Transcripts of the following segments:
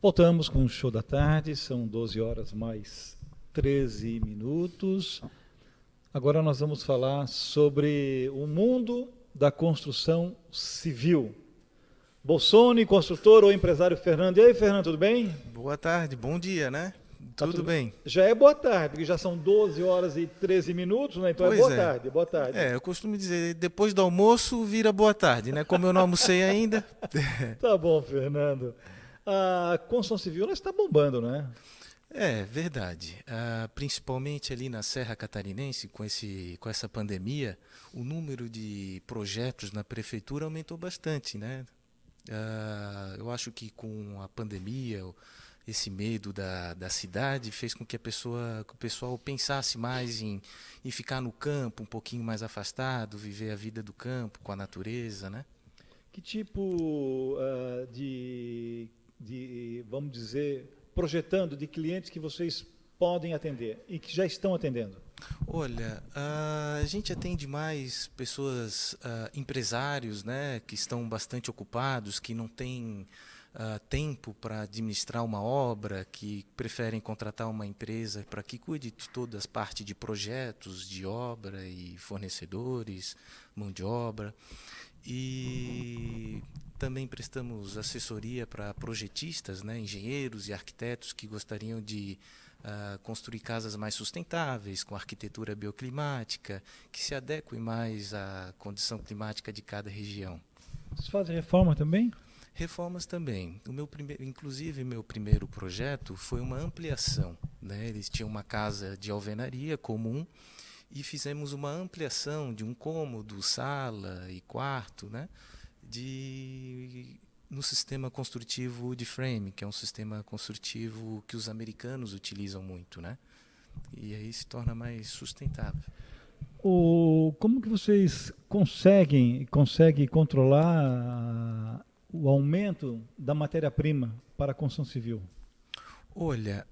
Voltamos com o show da tarde, são 12 horas mais 13 minutos. Agora nós vamos falar sobre o mundo da construção civil. Bolsoni, construtor ou empresário Fernando. E aí, Fernando, tudo bem? Boa tarde, bom dia, né? Tudo bem. Já é boa tarde, porque já são 12 horas e 13 minutos, né? Então é Pois boa é. tarde, boa tarde. Eu costumo dizer, depois do almoço vira boa tarde, né? Como eu não almocei ainda. Tá bom, Fernando. A construção civil está bombando, né? É verdade. Principalmente ali na Serra Catarinense, com essa pandemia, o número de projetos na prefeitura aumentou bastante, né? Eu acho que com a pandemia, esse medo da cidade fez com que que o pessoal pensasse mais em ficar no campo, um pouquinho mais afastado, viver a vida do campo com a natureza, né? Que tipo vamos dizer, projetando de clientes que vocês podem atender e que já estão atendendo? Olha, a gente atende mais pessoas, empresários, né, que estão bastante ocupados, que não têm tempo para administrar uma obra, que preferem contratar uma empresa para que cuide de todas as partes de projetos, de obra e fornecedores, mão de obra. E também prestamos assessoria para projetistas, né, engenheiros e arquitetos que gostariam de construir casas mais sustentáveis, com arquitetura bioclimática, que se adequem mais à condição climática de cada região. Vocês fazem reforma também? Reformas também. Inclusive, meu primeiro projeto foi uma ampliação, né? Eles tinham uma casa de alvenaria comum e fizemos uma ampliação de um cômodo, sala e quarto, né? No sistema construtivo wood frame, que é um sistema construtivo que os americanos utilizam muito, né? E aí se torna mais sustentável. Como que vocês conseguem controlar o aumento da matéria-prima para a construção civil? Olha,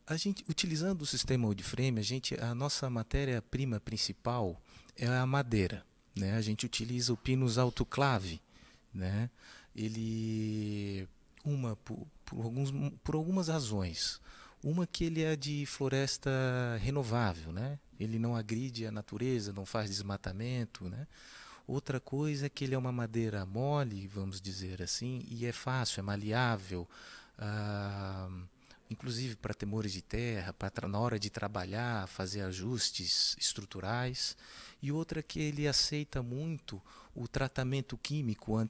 a gente utilizando o sistema wood frame, a nossa matéria-prima principal é a madeira, né? A gente utiliza o Pinus autoclave, né? Ele por algumas razões. Uma que ele é de floresta renovável, né? Ele não agride a natureza, não faz desmatamento, né? Outra coisa é que ele é uma madeira mole, vamos dizer assim, e é fácil, é maleável, ah, inclusive para temores de terra, na hora de trabalhar, fazer ajustes estruturais. E outra que ele aceita muito o tratamento químico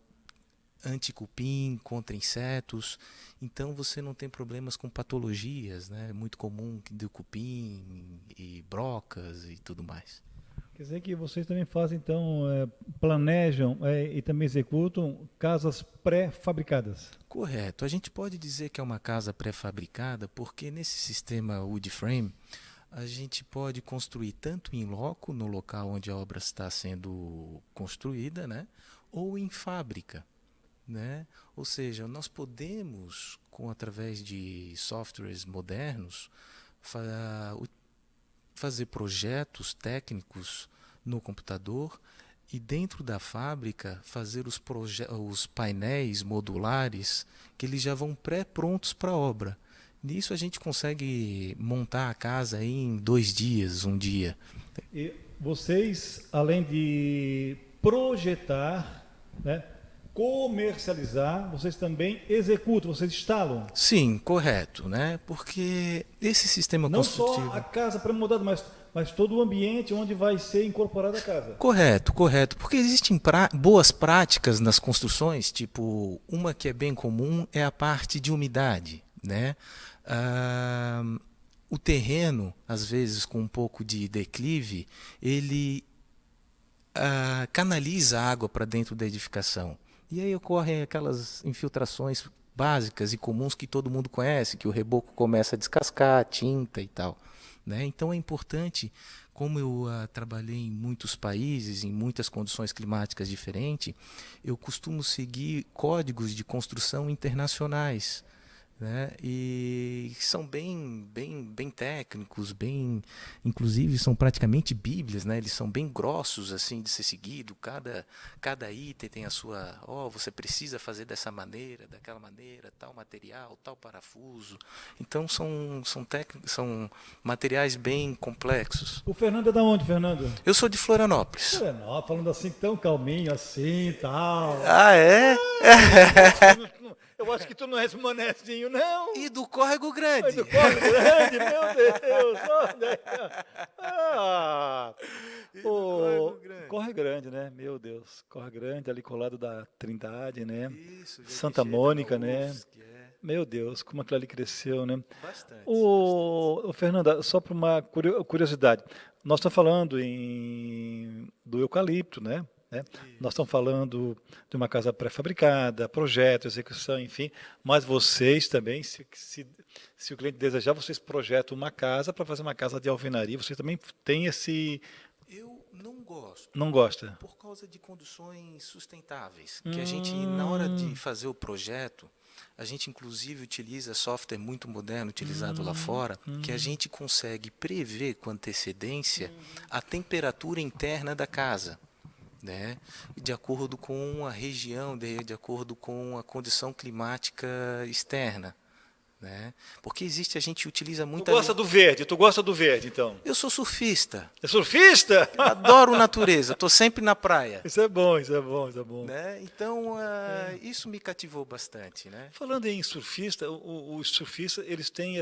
anticupim, contra insetos, então você não tem problemas com patologias, né? É muito comum do cupim e brocas e tudo mais. Quer dizer que vocês também fazem, então, planejam e também executam casas pré-fabricadas. Correto. A gente pode dizer que é uma casa pré-fabricada porque nesse sistema wood frame a gente pode construir tanto em loco, no local onde a obra está sendo construída, né? Ou em fábrica, né? Ou seja, nós podemos, através de softwares modernos, fazer projetos técnicos no computador e dentro da fábrica fazer os painéis modulares que eles já vão pré-prontos para a obra. Nisso a gente consegue montar a casa aí em 2 dias, um dia. E vocês, além de projetar, né, comercializar, vocês também executam, vocês instalam. Sim, correto, né? Porque esse sistema Não só a construtivo. casa pré-moldada, mas todo o ambiente onde vai ser incorporada a casa. Correto, correto. Porque existem boas práticas nas construções, tipo, uma que é bem comum é a parte de umidade, né? Ah, o terreno, às vezes com um pouco de declive, ele canaliza a água para dentro da edificação. E aí ocorrem aquelas infiltrações básicas e comuns que todo mundo conhece, que o reboco começa a descascar, tinta e tal, né? Então é importante, como eu trabalhei em muitos países, em muitas condições climáticas diferentes, eu costumo seguir códigos de construção internacionais, né? E são bem técnicos, inclusive são praticamente bíblias, né? Eles são bem grossos assim de ser seguido. Cada item tem a sua, você precisa fazer dessa maneira, daquela maneira, tal material, tal parafuso. Então são materiais bem complexos. O Fernando é da onde, Fernando? Eu sou de Florianópolis. Florianópolis, falando assim tão calminho, assim, tal. Ah, é? Eu acho que tu não és manezinho, não. E do Córrego Grande. Do Córrego Grande, meu Deus. Olha. Ah, Córrego Grande. Corre Grande, né? Meu Deus. Corre Grande, ali colado da Trindade, né? Isso, Santa Mônica, né? É. Meu Deus, como aquilo ali cresceu, né? Bastante. Fernanda, só para uma curiosidade, nós estamos falando do eucalipto, né? Nós estamos falando de uma casa pré-fabricada, projeto, execução, enfim, mas vocês também, se o cliente desejar, vocês projetam uma casa para fazer uma casa de alvenaria, vocês também têm esse... Eu não gosto. Não gosta? Por causa de condições sustentáveis, que a gente, na hora de fazer o projeto, a gente inclusive utiliza software muito moderno, utilizado lá fora, que a gente consegue prever com antecedência a temperatura interna da casa, né? De acordo com a região, de acordo com a condição climática externa, né? Porque a gente utiliza muito... Tu gosta do verde, então? Eu sou surfista. É surfista? Adoro natureza, estou sempre na praia. Isso é bom. Né? Então, isso me cativou bastante, né? Falando em surfista, os surfistas, eles têm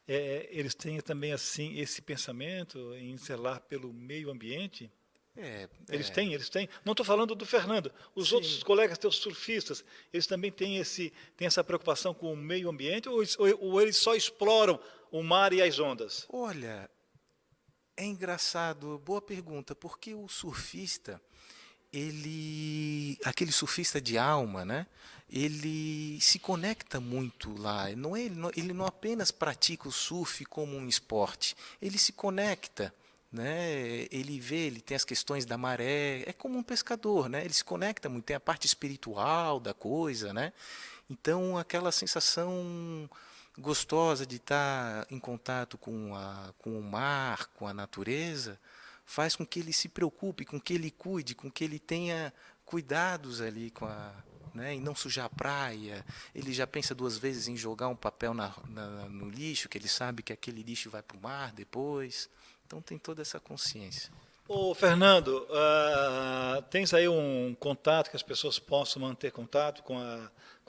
eles têm também assim esse pensamento em zelar pelo meio ambiente. Eles têm. Não estou falando do Fernando. Os outros colegas teus surfistas, eles também têm essa preocupação com o meio ambiente ou eles só exploram o mar e as ondas? Olha, é engraçado, boa pergunta, porque o surfista, aquele surfista de alma, né? Ele se conecta muito lá. Ele não apenas pratica o surf como um esporte, ele se conecta. Né? Ele tem as questões da maré, é como um pescador, né? Ele se conecta muito, tem a parte espiritual da coisa, né? Então aquela sensação gostosa de estar em contato com o mar, com a natureza, faz com que ele se preocupe, com que ele cuide, com que ele tenha cuidados ali né, em não sujar a praia. Ele já pensa duas vezes em jogar um papel no lixo, que ele sabe que aquele lixo vai para o mar depois. Então tem toda essa consciência. Ô, Fernando, tens aí um contato que as pessoas possam manter contato com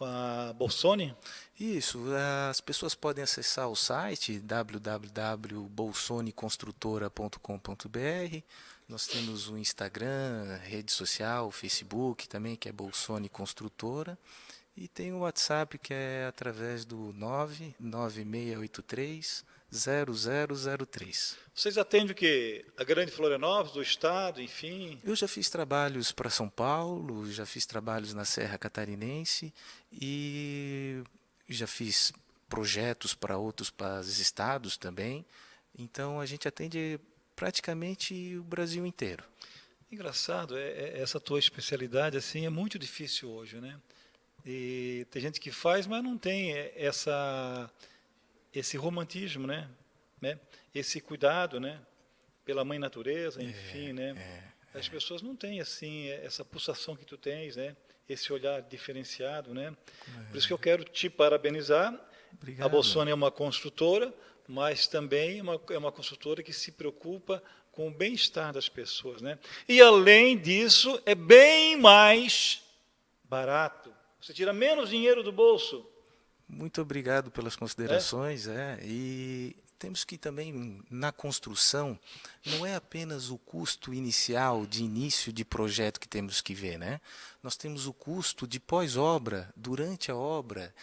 a Bolsoni? Isso, as pessoas podem acessar o site www.bolsoniconstrutora.com.br. Nós temos o Instagram, rede social, o Facebook também, que é Bolsoni Construtora. E tem o WhatsApp, que é através do 99683 0003. Vocês atendem o quê? A Grande Florianópolis, do Estado, enfim? Eu já fiz trabalhos para São Paulo, já fiz trabalhos na Serra Catarinense e já fiz projetos para outros estados também. Então a gente atende praticamente o Brasil inteiro. Engraçado, essa tua especialidade assim é muito difícil hoje, né? E tem gente que faz, mas não tem esse romantismo, né? Esse cuidado, né? Pela mãe natureza, enfim, né? As pessoas não têm assim essa pulsação que tu tens, né? Esse olhar diferenciado, né? Por isso que eu quero te parabenizar. Obrigado. A Bolsoni é uma construtora, mas também é uma construtora que se preocupa com o bem-estar das pessoas, né? E além disso, é bem mais barato. Você tira menos dinheiro do bolso. Muito obrigado pelas considerações. E temos que também, na construção, não é apenas o custo inicial, de início de projeto que temos que ver, né? Nós temos o custo de pós-obra, durante a obra.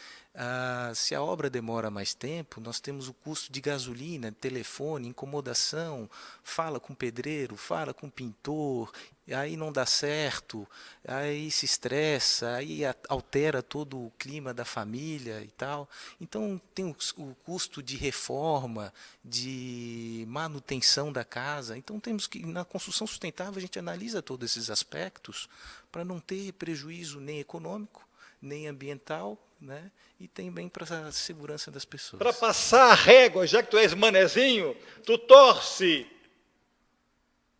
Se a obra demora mais tempo, nós temos o custo de gasolina, telefone, incomodação, fala com o pedreiro, fala com o pintor, aí não dá certo, aí se estressa, aí altera todo o clima da família e tal. Então tem o custo de reforma, de manutenção da casa. Então temos que, na construção sustentável, a gente analisa todos esses aspectos para não ter prejuízo nem econômico, nem ambiental, né? E também para a segurança das pessoas. Para passar a régua, já que tu és manezinho, tu torce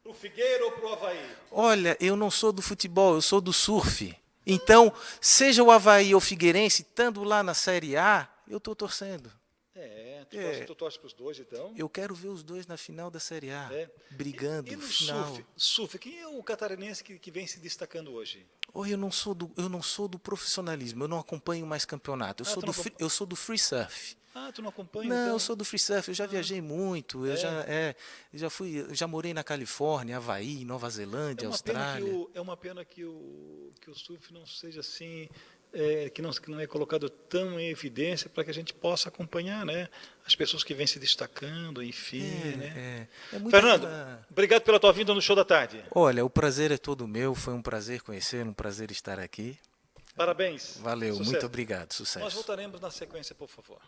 para o Figueira ou para o Avaí? Olha, eu não sou do futebol, eu sou do surf. Então, seja o Avaí ou o Figueirense, estando lá na Série A, eu estou torcendo. Tu torce para os dois, então? Eu quero ver os dois na final da Série A, É. brigando E no final. surf, quem é o catarinense que vem se destacando hoje? Oi, eu não sou do profissionalismo, eu não acompanho mais campeonato. Eu sou do free surf. Ah, tu não acompanha, Não, então? eu sou do free surf, eu já viajei muito, eu já morei na Califórnia, Havaí, Nova Zelândia, Austrália. É uma pena que o surf não seja assim, que não é colocado tão em evidência para que a gente possa acompanhar, né? As pessoas que vêm se destacando, enfim, né? Muito Fernando, obrigado pela tua vinda no Show da Tarde. Olha, o prazer é todo meu, foi um prazer conhecer, um prazer estar aqui. Parabéns. Valeu, Sucesso. muito obrigado, sucesso. Nós voltaremos na sequência, por favor.